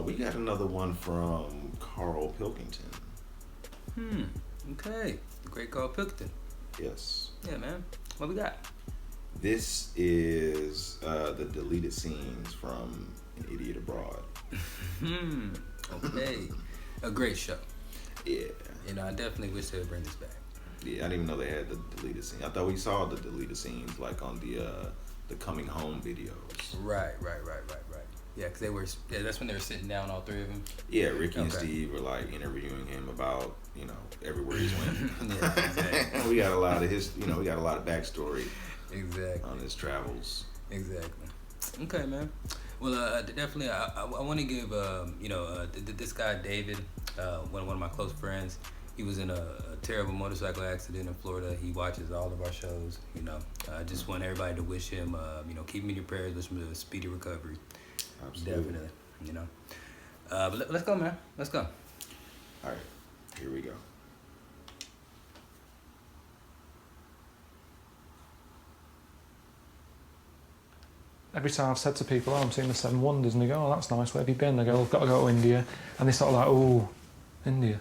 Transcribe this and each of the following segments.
We got another one from Carl Pilkington. Okay. The great Carl Pilkington. Yes. Yeah, man. What we got? This is the deleted scenes from An Idiot Abroad. Okay. A great show. Yeah. You know, I definitely wish they would bring this back. Yeah, I didn't even know they had the deleted scene. I thought we saw the deleted scenes like on the coming home videos. Right. Yeah, because they were. Yeah, that's when they were sitting down, all three of them. Yeah, Ricky and Steve were like interviewing him about everywhere he's went. Yeah, exactly. We got a lot of his. We got a lot of backstory. Exactly. On his travels. Exactly. Okay, man. Well, definitely, I want to give this guy David, one of my close friends. He was in a terrible motorcycle accident in Florida. He watches all of our shows. I just want everybody to wish him, keep him in your prayers, wish him a speedy recovery. Absolutely. Definitely. But let's go, man. Let's go. All right, here we go. Every time I've said to people, I'm seeing the Seven Wonders, and they go, oh, that's nice, where have you been? I go, I've got to go to India. And they sort of like, oh, India.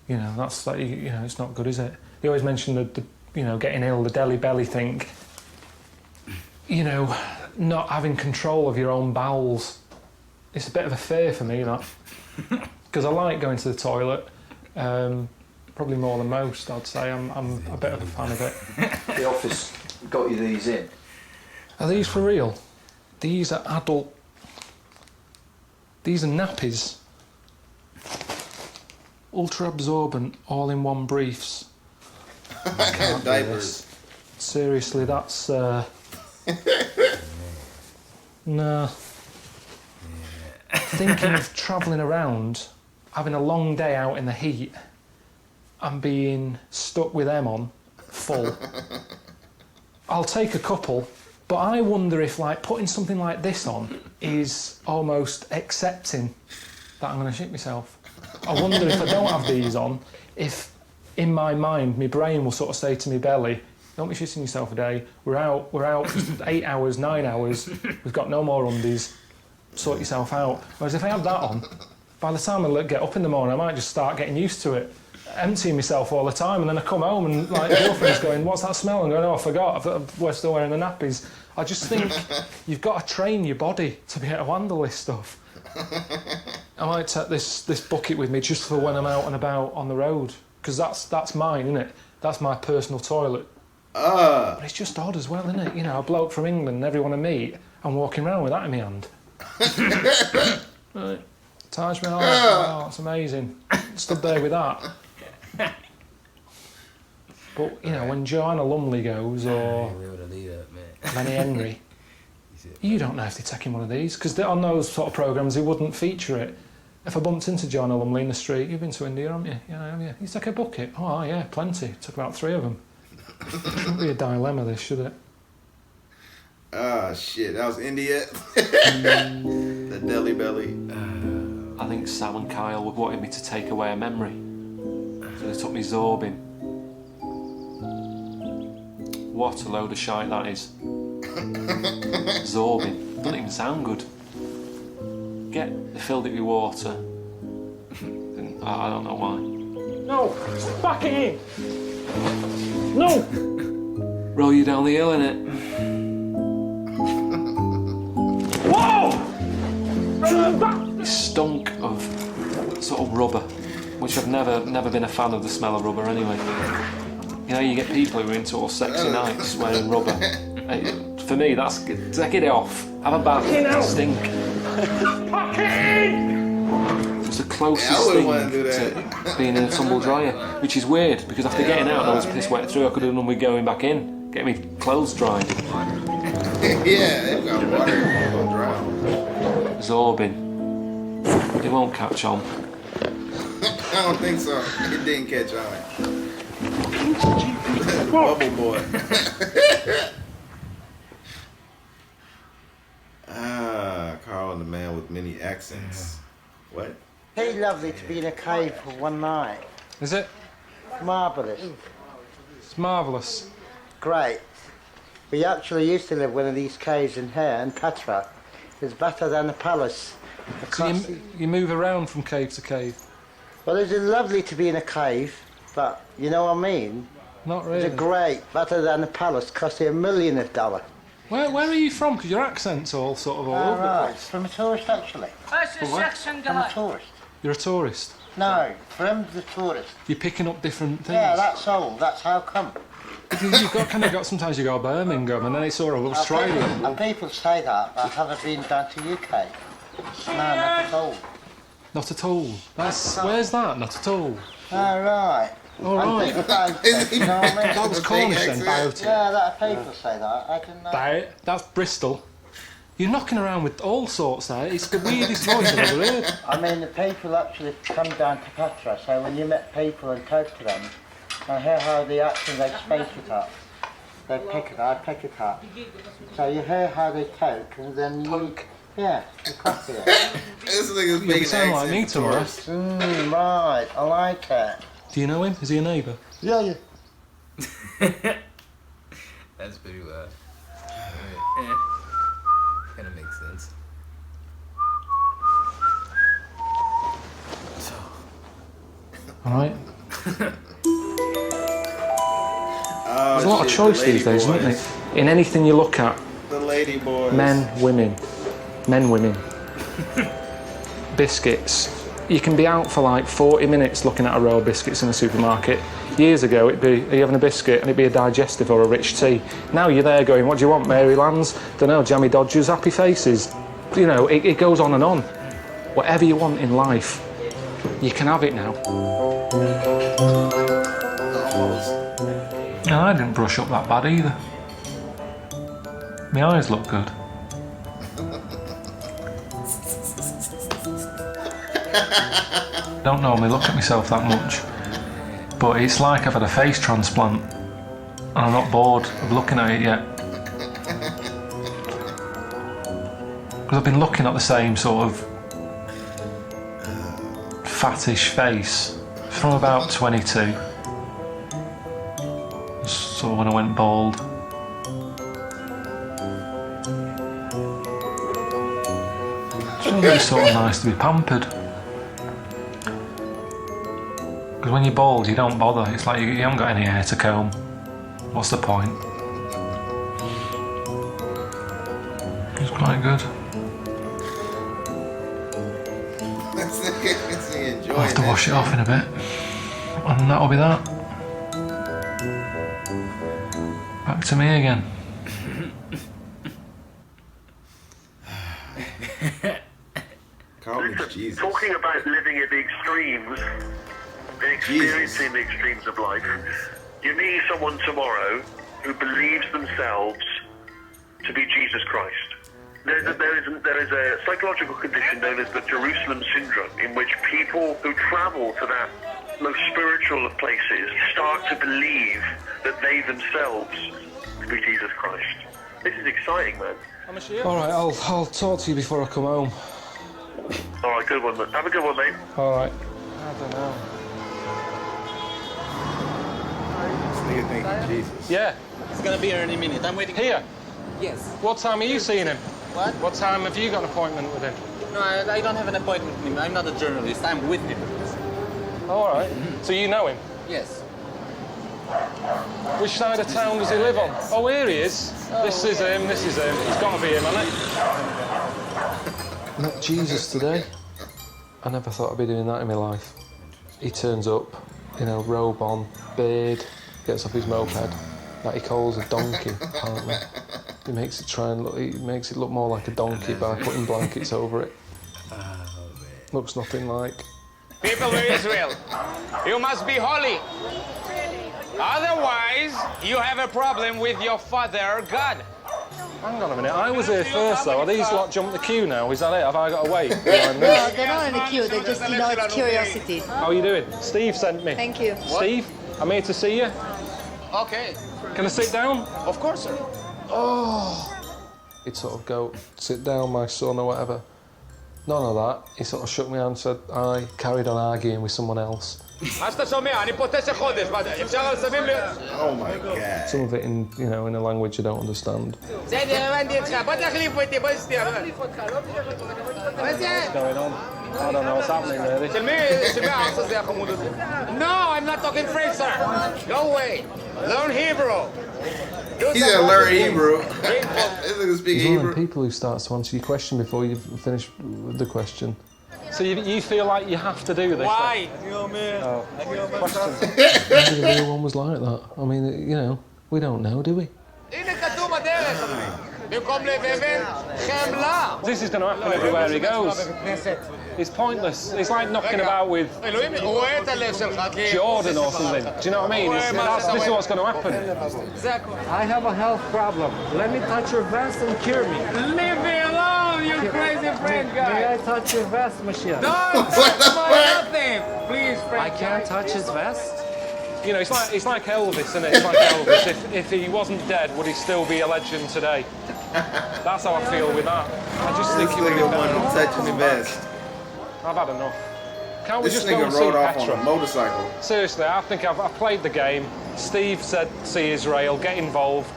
That's like, it's not good, is it? You always mention the getting ill, the Delhi belly thing. Not having control of your own bowels. It's a bit of a fear for me, that. Because I like going to the toilet, probably more than most, I'd say. I'm a bit of a fan of it. The office got you these in? Are these for real? These are adult... These are nappies. Ultra absorbent, all-in-one briefs. Diapers. Seriously, that's... Nah. Thinking of travelling around, having a long day out in the heat, and being stuck with them on, full. I'll take a couple, but I wonder if, putting something like this on is almost accepting that I'm going to shit myself. I wonder if I don't have these on, if in my mind, my brain will sort of say to my belly, don't be shitting yourself a day, we're out 8 hours, 9 hours, we've got no more undies, sort yourself out. Whereas if I have that on, by the time I get up in the morning, I might just start getting used to it, emptying myself all the time, and then I come home and the girlfriend's going, what's that smell? And I'm going, oh, I forgot, we're still wearing the nappies. I just think you've got to train your body to be able to handle this stuff. I might take this bucket with me just for when I'm out and about on the road, because that's mine, isn't it? That's my personal toilet. But it's just odd as well, isn't it? A bloke from England and everyone I meet, I'm walking around with that in my hand. Right. Taj Mahal, oh, that's amazing. Stood there with that. But, when Joanna Lumley goes, or Lenny Henry, you don't know if they're taking one of these, because on those sort of programmes, they wouldn't feature it. If I bumped into Joanna Lumley in the street, you've been to India, haven't you? Yeah, have you? You take a bucket? Oh, yeah, plenty. Took about 3 of them. Shouldn't be a dilemma, this, should it? Ah, shit, that was India. The Delhi belly. I think Sam and Kyle were wanting me to take away a memory. So they took me Zorbing. What a load of shite that is. Zorbing. Doesn't even sound good. They filled it with water. And I don't know why. No! Back it in! No! Roll you down the hill, innit? Whoa! It stunk of sort of rubber, which I've never been a fan of the smell of rubber anyway. You get people who are into all sexy nights wearing rubber. For me, take it off. Have a bath, stink. It was the closest thing to being in a tumble dryer, which is weird, because after getting out and I was piss wet through, I could have done with going back in, get me clothes dried. Yeah, they've got water, they're gonna drown. Zorbing. It won't catch on. I don't think so. It didn't catch on. Bubble boy. Carl and the man with many accents. What? Very lovely to be in a cave for one night. Is it? Marvellous. It's marvellous. Great. We actually used to live in one of these caves in here in Petra, It's better than a palace. So you move around from cave to cave? Well, it's lovely to be in a cave, but you know what I mean? Not really. It's great, better than a palace, cost you $1 million. Where are you from? Because your accent's all sort of all over the Right, place. from a tourist actually. From a tourist. You're a tourist? No, from the tourist. You're picking up different things? Yeah, that's all. That's how come. Because you've got sometimes you go to Birmingham and then it's sort of Australia. And people say that, but I haven't been down to UK. No, not at all. Not at all. Where's that? Not at all. Oh, right. All right. And people don't, you know what I mean? That was Cornish then, Boughty. Yeah, that people say that. I didn't know. That's Bristol. You're knocking around with all sorts there. It's the weirdest voice I've ever heard. I mean, the people actually come down to Petra, so when you met people and talk to them, I hear how they actually they speak it up. They pick it up, I pick it up. So you hear how they talk, and then you... Yeah, you copy it. This nigga's You making sound like me tomorrow. Right, I like it. Do you know him? Is he a neighbour? Yeah. That's pretty well. Kind of makes sense. So. All right. There's a lot of choice these days, isn't there? In anything you look at. The Ladyboys. Men, women. Biscuits. You can be out for like 40 minutes looking at a row of biscuits in the supermarket. Years ago, it'd be, are you having a biscuit? And it'd be a digestive or a rich tea. Now you're there going, what do you want, Marylands? Don't know, Jammy Dodgers, happy faces. You know, it goes on and on. Whatever you want in life, you can have it now. No, I didn't brush up that bad either. My eyes look good. Don't normally look at myself that much, but it's like I've had a face transplant and I'm not bored of looking at it yet. Because I've been looking at the same sort of fattish face from about 22. So when I went bald. It's really sort of nice to be pampered. Because when you're bald, you don't bother. It's like you haven't got any hair to comb. What's the point? It's quite good. I'll have to wash it off in a bit. And that'll be that. Back to me again. Jesus. Talking about living at the extremes and experiencing the extremes of life, you meet someone tomorrow who believes themselves to be Jesus Christ. There is a psychological condition known as the Jerusalem syndrome, in which people who travel to that most spiritual of places start to believe that they themselves could be Jesus Christ. This is exciting, man. All right, I'll talk to you before I come home. All right, good one, man. Have a good one, mate. All right. I don't know. This nigga thinking Jesus. Yeah. It's gonna be here in a minute. I'm waiting. Here. Yes. What time are you seeing him? What? What time have you got an appointment with him? No, I don't have an appointment with him. I'm not a journalist. I'm with him. All right. So you know him? Yes. Which side of town does he live on? Oh, here he is. This is him. This is him. He's got to be him, hasn't he? Met Jesus today. I never thought I'd be doing that in my life. He turns up, you know, robe on, beard, gets off his moped that he calls a donkey, apparently. He makes it look more like a donkey by putting blankets over it. Looks nothing like. People of Israel, you must be holy. Otherwise, you have a problem with your Father God. Hang on a minute, I was here first though. Are these lot jumped the queue now? Is that it? Have I got to wait? No, they're not in the queue. They're just, it's curiosity. How are you doing? Steve sent me. Thank you. Steve, I'm here to see you. Okay. Can I sit down? Of course, sir. Oh. He'd sort of go, sit down, my son, or whatever. None of that. He sort of shook me hand and said, I carried on arguing with someone else. מה שאתה שומע, אני פה 9 חודש, אפשר לסבים לי... Oh my god. Some of it in, you know, in a language you don't understand. בסדר, הבנתי אותך, בוא תחליף אותי, בוא שתהיה. מה זה? What's going on? I don't know what's happening really. של מי הארץ הזה החמוד הזה? No, I'm not talking French, sir. Go away. Learn Hebrew. He's gonna learn Hebrew. This nigga speak He's one of Hebrew. the people who starts to answer your question before you've finished with the question. So you feel like you have to do this? Why? Oh, question. Maybe the real one was like that. I mean, you know, we don't know, do we? הנה כתוב בדרך. במקום לבבל, חמלה. This is going to happen everywhere he goes. It's pointless. It's like knocking about with אלוהים רואה את הלב שלך. Jordan or something. Do you know what I mean? This is what's going to happen. זה הכל. I have a health problem. Let me touch your vest and cure me. Leave me alone, you crazy French guy. May I touch your vest, monsieur? Don't touch my nothing. Please, French I can't touch his vest? You know, it's like Elvis, isn't it? It's like Elvis. If he wasn't dead, would he still be a legend today? That's how I feel with that. I just think he would Nigga have wanted to touch his vest. I've had enough. Can't we This just go nigga and see rode off Petra? on a motorcycle. Seriously, I think I've played the game. Steve said, see Israel, get involved.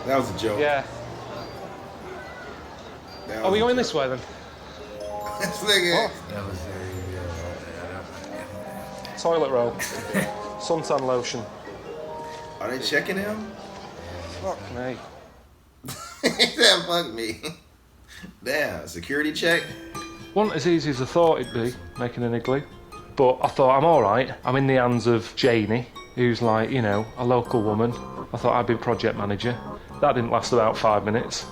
That was a joke. Yeah. That Are was we a going joke. this way then? This nigga. Toilet roll. Suntan lotion. Are they checking him? Fuck me. He said, fuck me. Damn, security check? Wasn't as easy as I thought it'd be, making an igloo. But I thought, I'm alright. I'm in the hands of Janie, who's like, you know, a local woman. I thought I'd be project manager. That didn't last about 5 minutes.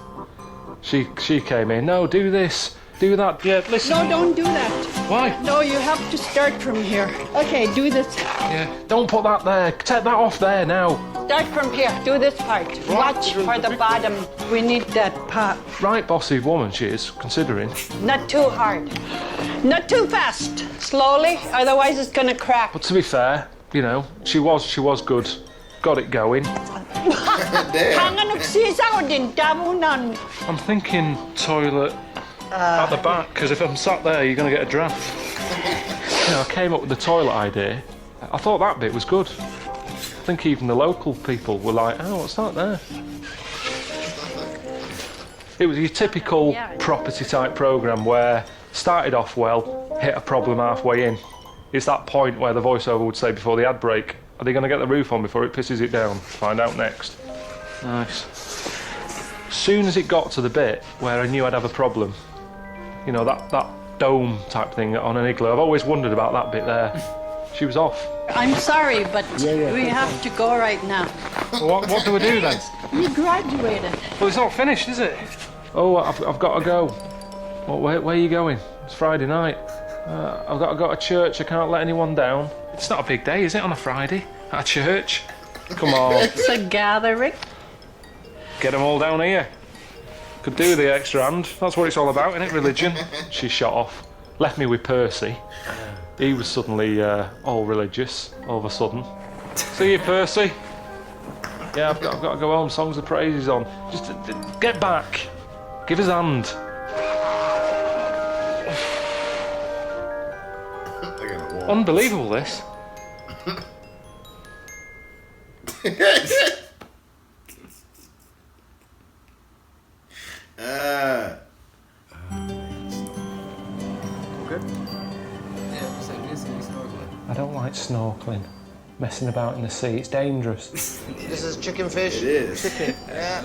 She came in, no, do this, do that. Yeah, listen. No, don't do that. Why? No, you have to start from here. Okay, do this. Yeah, don't put that there. Take that off there now. Start from here. Do this part. Watch for the bottom. We need that part. Right bossy woman she is, considering. Not too hard. Not too fast. Slowly, otherwise it's gonna crack. But to be fair, you know, she was good. Got it going. I'm thinking toilet at the back, because if I'm sat there, you're going to get a draft. You know, I came up with the toilet idea. I thought that bit was good. I think even the local people were like, oh, what's that there? It was your typical property type programme where started off well, hit a problem halfway in. It's that point where the voiceover would say before the ad break, are they going to get the roof on before it pisses it down? Find out next. Nice. Soon as it got to the bit where I knew I'd have a problem, you know, that dome type thing on an igloo, I've always wondered about that bit there. She was off. I'm sorry, but we have to go right now. Well, what do we do then? You graduated. Well, it's not finished, is it? Oh, I've got to go. Well, where are you going? It's Friday night. I've got to go to church. I can't let anyone down. It's not a big day, is it, on a Friday? At a church? Come on. It's a gathering. Get them all down here. Could do the extra hand. That's what it's all about, isn't it, religion? She shot off. Left me with Percy. He was suddenly all religious, all of a sudden. See you, Percy. Yeah, I've got to go home. Songs of praises on. Just get back. Give us a hand. Unbelievable, this. Good? Yeah, it's like this and snorkeling. I don't like snorkeling. Messing about in the sea, it's dangerous. This is chicken fish. It is. Chicken. Yeah.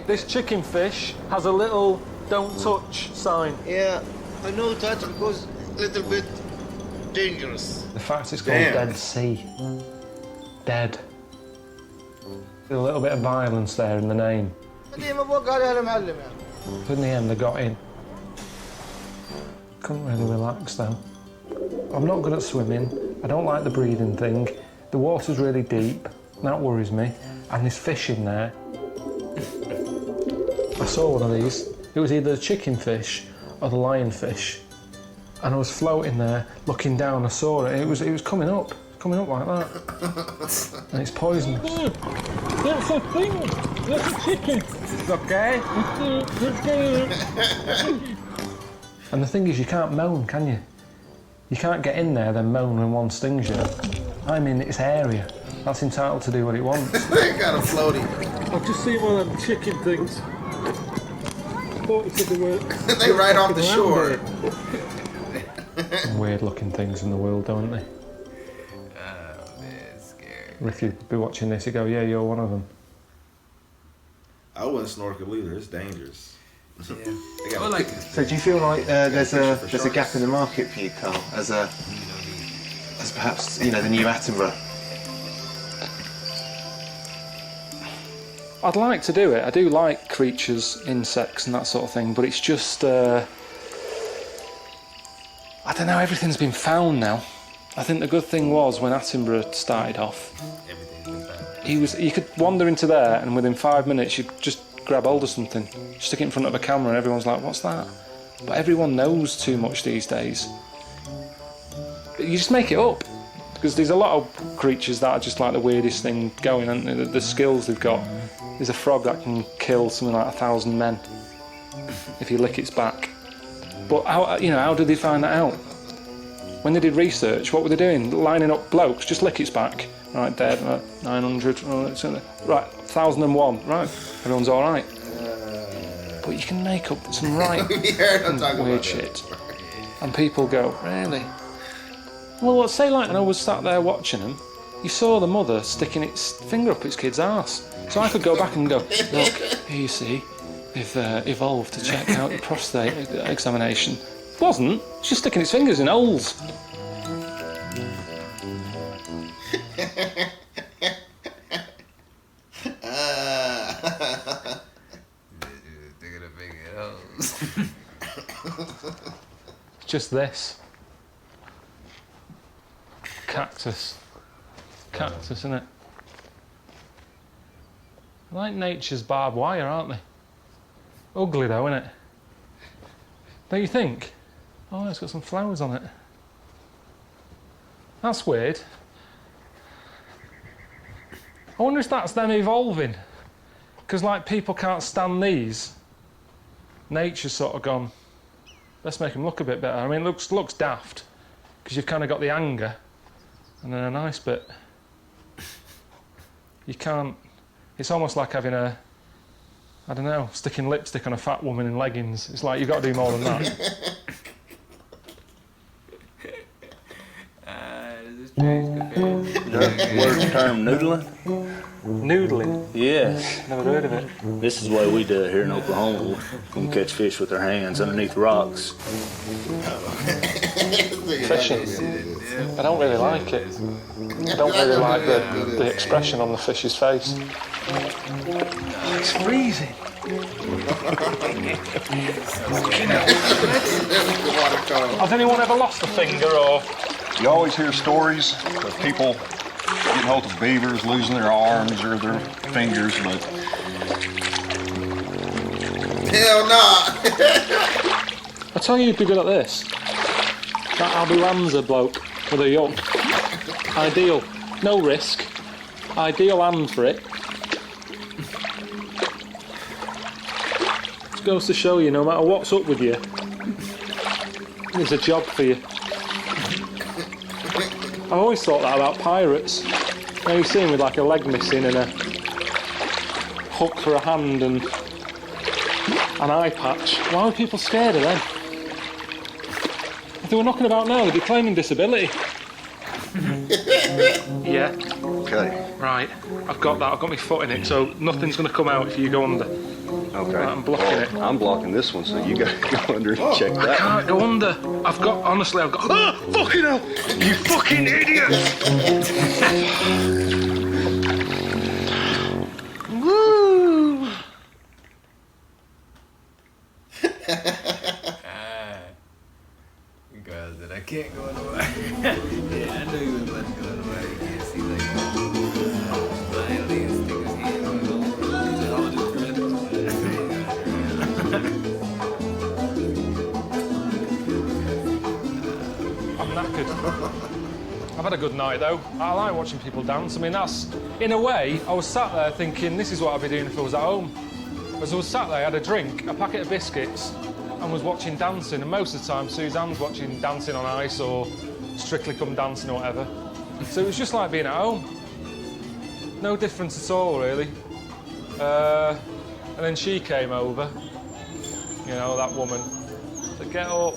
This chicken fish has a little don't touch sign. Yeah, I know that because a little bit dangerous. The fact it's called Damn. Dead Sea. Dead. A little bit of violence there in the name. But in the end, they got in. Couldn't really relax though. I'm not good at swimming. I don't like the breathing thing. The water's really deep. That worries me. And there's fish in there. I saw one of these. It was either the chicken fish or the lionfish. And I was floating there, looking down. I saw it. It was coming up like that. And it's poisonous. That's a thing. Look at chicken. It's okay. And the thing is, you can't moan, can you? You can't get in there then moan when one stings you. I'm in its area. That's entitled to do what it wants. They got a floaty. I've just seen one of them chicken things. Thought it said they were. They right off the shore. Weird looking things in the world, don't they? Oh man, it's scary. If you'd be watching this, you go, yeah, you're one of them. I wouldn't snorkel either. It's dangerous. Yeah. Well, like, So do you feel like there's a gap in the market for you, Carl, as perhaps, you know, the new Attenborough? I'd like to do it. I do like creatures, insects and that sort of thing, but it's just, I don't know, everything's been found now. I think the good thing was when Attenborough started off, you could wander into there and within 5 minutes you'd just grab hold of something, stick it in front of a camera and everyone's like, what's that? But everyone knows too much these days. You just make it up. Because there's a lot of creatures that are just like the weirdest thing going, and the skills they've got. There's a frog that can kill something like 1,000 men if you lick its back. But how did they find that out? When they did research, what were they doing? Lining up blokes, just lick its back. Right, dead, 900, right, 1,001, right, everyone's all right. But you can make up some right weird shit. And people go, really? Well, say like, and I was sat there watching them, you saw the mother sticking its finger up its kid's arse. So I could go back and go, look, here you see, they've evolved to check out your prostate examination. Wasn't, it's just sticking its fingers in holes. Just this. Cactus. Cactus, isn't it? Like nature's barbed wire, aren't they? Ugly though, isn't it? Don't you think? Oh, it's got some flowers on it. That's weird. I wonder if that's them evolving. Because like people can't stand these. Nature's sort of gone, let's make them look a bit better. I mean, it looks daft. Because you've kind of got the anger. And then a nice bit. You can't, it's almost like having a, I don't know, sticking lipstick on a fat woman in leggings. It's like, you've got to do more than that. Word's term noodling? Noodling? Yes. Never heard of it. This is the way we do it here in Oklahoma. We catch fish with our hands underneath rocks. Fishing? I don't really like it. I don't really like the expression on the fish's face. Oh, it's freezing. Has anyone ever lost a finger or? You always hear stories of people getting hold of beavers, losing their arms or their fingers, but hell nah. I tell you who'd be good at this. That Albilanza bloke with a young. Ideal. No risk. Ideal hand for it. It goes to show you, no matter what's up with you, there's a job for you. I've always thought that about pirates. Now you see them with like a leg missing and a hook for a hand and an eye patch. Why are people scared of them? If they were knocking about now, they'd be claiming disability. Yeah. okay. Right. I've got that. I've got my foot in it, so nothing's going to come out if you go under. Okay. Right, I'm blocking it. I'm blocking this one, so you gotta go under and check that. I can't go under. I've got, honestly, I've got. Ah! Fucking hell! You fucking idiot! Woo! Guys, that I can't go nowhere. Yeah, I knew you was about to go nowhere. You can't see like blindly and stick his hand on it. I'm knackered. I've had a good night though. I like watching people dance. I mean, that's, in a way, I was sat there thinking this is what I'd be doing if I was at home. As I was sat there, I had a drink, a packet of biscuits, and was watching dancing. And most of the time, Suzanne's watching Dancing on Ice or Strictly Come Dancing or whatever. So it was just like being at home. No difference at all, really. And then she came over, you know, that woman, said, get up.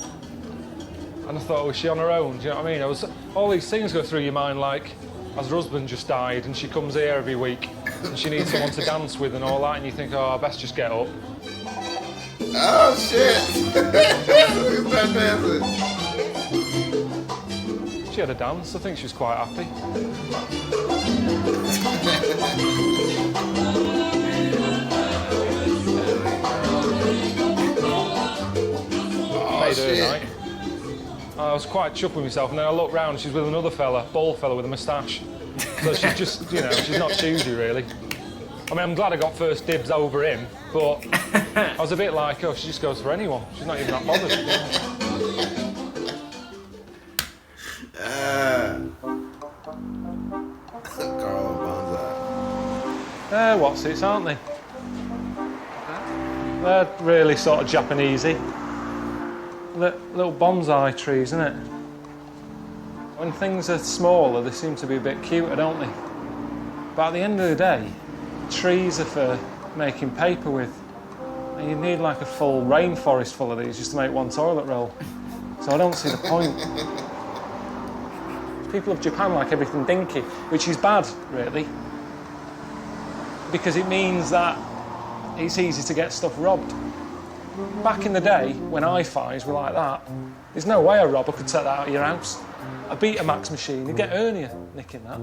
And I thought, was she on her own? Do you know what I mean? All these things go through your mind, like, as her husband just died and she comes here every week and she needs someone to dance with and all that, and you think, oh, I best just get up. Oh, shit! Who's that dancing? She had a dance. I think she was quite happy. Made her night. I was quite chuffed with myself, and then I looked round and she's with another fella, bald fella with a moustache. So she's just, you know, she's not choosy really. I mean, I'm glad I got first dibs over him, but I was a bit like, oh, she just goes for anyone. She's not even that bothered. Carl Bonsai. They're what's-its, aren't they? They're really sort of Japanesey. Little bonsai trees, isn't it? When things are smaller, they seem to be a bit cuter, don't they? But at the end of the day, trees are for making paper with. And you need like a full rainforest full of these just to make one toilet roll. So I don't see the point. People of Japan like everything dinky, which is bad, really. Because it means that it's easy to get stuff robbed. Back in the day, when hi-fis were like that, there's no way a robber could take that out of your house. A Betamax machine, you'd get hernia nicking that.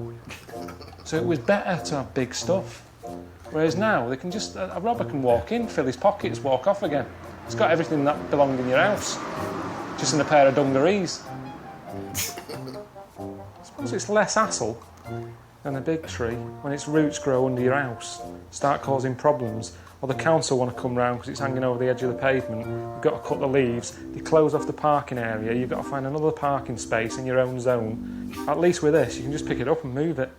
So it was better to have big stuff. Whereas now, they can just, a robber can walk in, fill his pockets, walk off again. It's got everything that belonged in your house, just in a pair of dungarees. I suppose it's less hassle than a big tree when its roots grow under your house, start causing problems. Or the council want to come round because it's hanging over the edge of the pavement. You've got to cut the leaves, they close off the parking area, you've got to find another parking space in your own zone. At least with this, you can just pick it up and move it.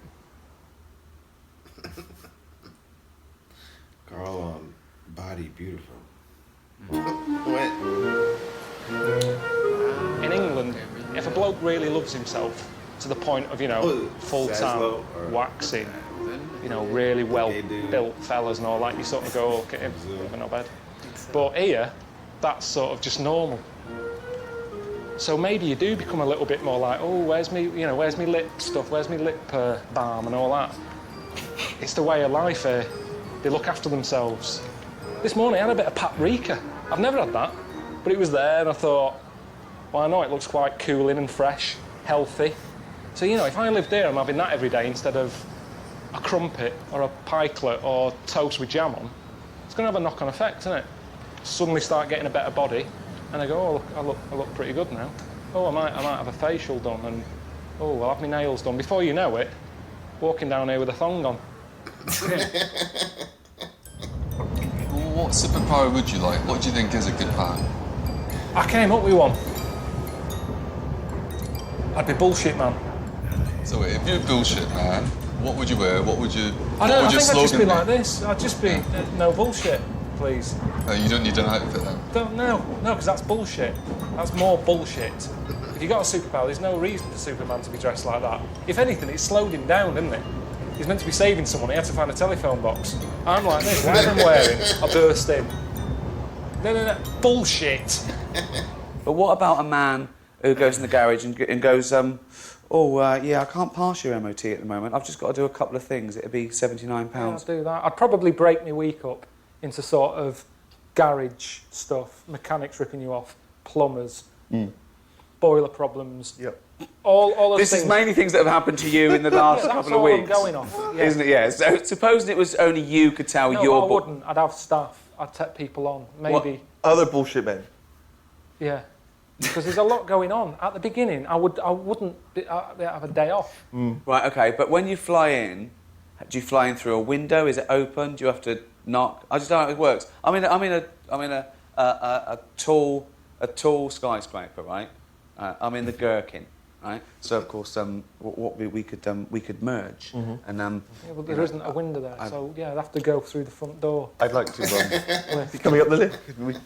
Carl, body beautiful. In England, if a bloke really loves himself to the point of, you know, full-time waxing, you know, really well-built fellas and all that, you sort of go, okay, we're not bad. But here, that's sort of just normal. So maybe you do become a little bit more like, oh, where's me lip stuff, where's me lip balm and all that. It's the way of life here. They look after themselves. This morning I had a bit of paprika. I've never had that, but it was there and I thought, well, I know it looks quite cooling and fresh, healthy. So, you know, if I lived here, I'm having that every day instead of a crumpet or a pikelet or toast with jam on. It's going to have a knock-on effect, isn't it? Suddenly start getting a better body, and I go, oh, I look pretty good now. Oh, I might have a facial done, and oh, I'll have my nails done. Before you know it, walking down here with a thong on. What superpower would you like? What do you think is a good power? I came up with one. I'd be bullshit man. So if you're bullshit man, what would you wear? What would you? I think I'd just be like this. I'd just be no bullshit, please. You don't need an outfit then. No, because that's bullshit. That's more bullshit. If you got a superpower, there's no reason for Superman to be dressed like that. If anything, it slowed him down, didn't it? He's meant to be saving someone. He had to find a telephone box. I'm like this. Whatever I'm wearing, I burst in. No, bullshit. But what about a man who goes in the garage and goes, yeah, I can't pass your MOT at the moment. I've just got to do a couple of things. It'd be £79. Yeah, I'd do that. I'd probably break my week up into sort of garage stuff, mechanics ripping you off, plumbers, boiler problems. Yep. All those this things. is mainly things that have happened to you in the last couple of weeks. That's all I'm going off. Yeah. Isn't it? Yeah. So supposing it was only you could tell your... No, I wouldn't. I'd have staff. I'd take people on. Maybe. What? Other bullshit men? Yeah. Because there's a lot going on. At the beginning, I wouldn't have a day off. Right, okay, but when you fly in, do you fly in through a window? Is it open? Do you have to knock? I just don't know how it works. I'm in a tall skyscraper, right? I'm in the Gherkin. right? So of course, what we could merge, and Yeah, but there isn't a window there, so yeah, I'd have to go through the front door. I'd like to. You're coming up the lift.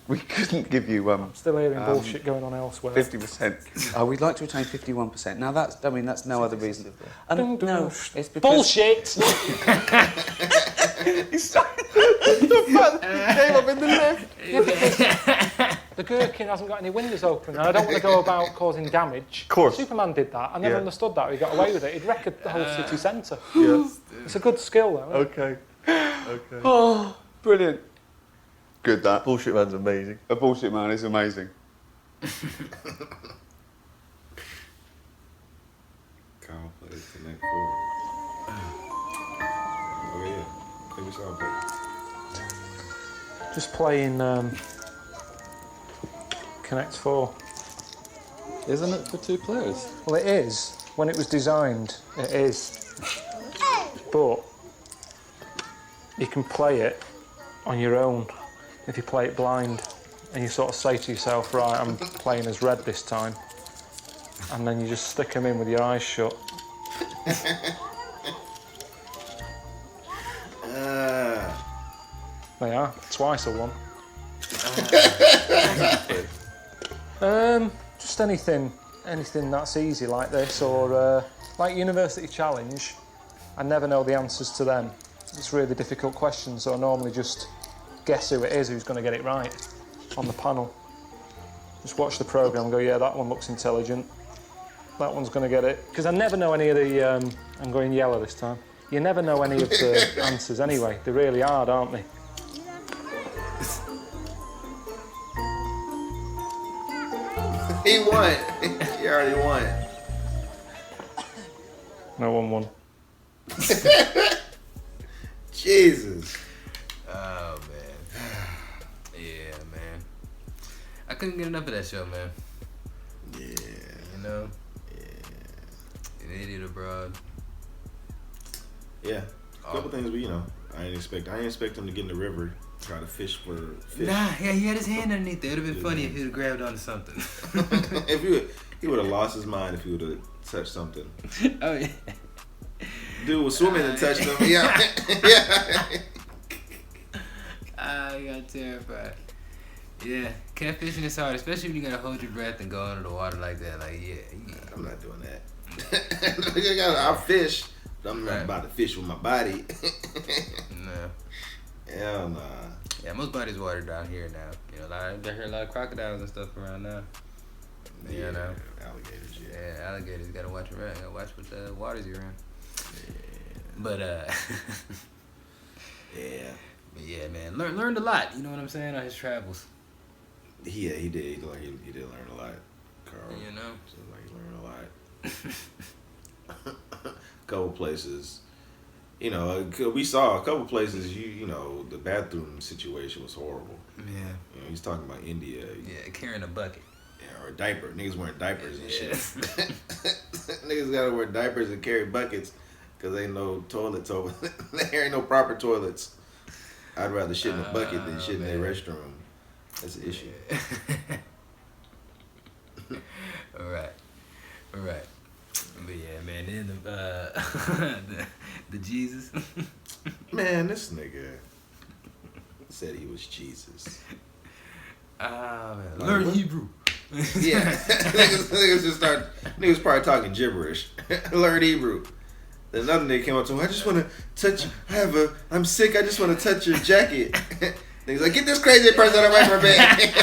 We couldn't give you. I'm still hearing bullshit going on elsewhere. 50%. We'd like to retain 51%. Now that's no other reason. No, it's because bullshit. Came up in the lift. Yeah, because the gherkin hasn't got any windows open, and I don't want to go about causing damage. Of course. Superman did that. I never understood that. He got away with it. He'd wreck the whole city centre. Yes. It's a good skill, though. Okay. Oh, brilliant. Good, that. Bullshit man's amazing. A bullshit man is amazing. Kyle plays Connect 4. Oh yeah, I think we saw him play. Just playing Connect 4. Isn't it for 2 players? Well, it is. When it was designed, it is. But you can play it on your own if you play it blind, and you sort of say to yourself, right, I'm playing as red this time, and then you just stick them in with your eyes shut. They are. Twice I won. Just anything that's easy like this, or like University Challenge. I never know the answers to them. It's really difficult questions, so I normally just guess who it is who's going to get it right on the panel. Just watch the programme and go, yeah, that one looks intelligent. That one's going to get it. Because I never know any of the... I'm going yellow this time. You never know any of the answers anyway. They're really hard, aren't they? He won. He already won. No one won. Jesus. Oh, man. Yeah, man. I couldn't get enough of that show, man. Yeah. You know? Yeah. An idiot abroad. Yeah. A couple things I didn't expect him to get in the river, try to fish for fish. Nah, yeah, he had his hand underneath there. It would have been funny if he'd have grabbed onto something. He would have lost his mind if he would have touched something. Oh, yeah. Dude was swimming and touched him. Yeah. Yeah. I got terrified. Yeah, catfishing is hard, especially when you gotta hold your breath and go under the water like that. Like, yeah. I'm not doing that. I'll fish, but I'm not about to fish with my body. No. Hell nah. Yeah, most bodies water down here now. You know, I hear a lot of crocodiles and stuff around now. Yeah, you know, alligators. Yeah, alligators. You gotta watch around. You gotta watch what the waters you're in. Yeah. But yeah, man, learned a lot. You know what I'm saying, on his travels. Yeah, he did. He did learn a lot, Carl. You know, seems like he learned a lot. Couple places. You know, we saw a couple places. You know, the bathroom situation was horrible. Yeah. You know, he's talking about India. Yeah, carrying a bucket. Yeah, or a diaper. Niggas wearing diapers and shit. Niggas gotta wear diapers and carry buckets because ain't no toilets over. There ain't no proper toilets. I'd rather shit in a bucket than shit in their restroom. That's an issue. All right. But yeah, man, then the Jesus. Man, this nigga said he was Jesus. Ah, man. Like, Learn what? Hebrew. Yeah. Niggas probably talking gibberish. Learn Hebrew. Then another nigga came up to him, I just want to touch, I'm sick, I just want to touch your jacket. Niggas like, get this crazy person out of my bed.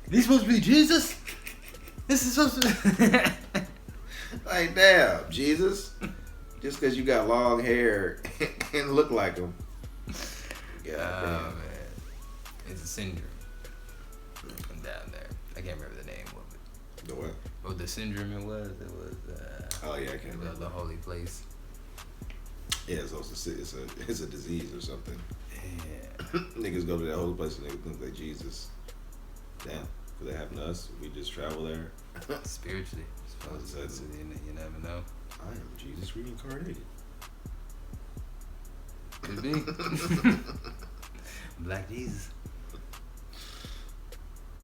These supposed to be Jesus? This is supposed to Like, damn, Jesus. Just because you got long hair and look like him. Man. It's a syndrome. Down there. I can't remember the name of it. The what? Oh, the syndrome it was. Oh yeah, I can't remember. The holy place. Yeah, so it's a disease or something. Yeah. Niggas go to that holy place and they think like Jesus. Damn, could that happen to us? We just travel there. Spiritually. You never know. I am Jesus reincarnated. Could be. Black Jesus.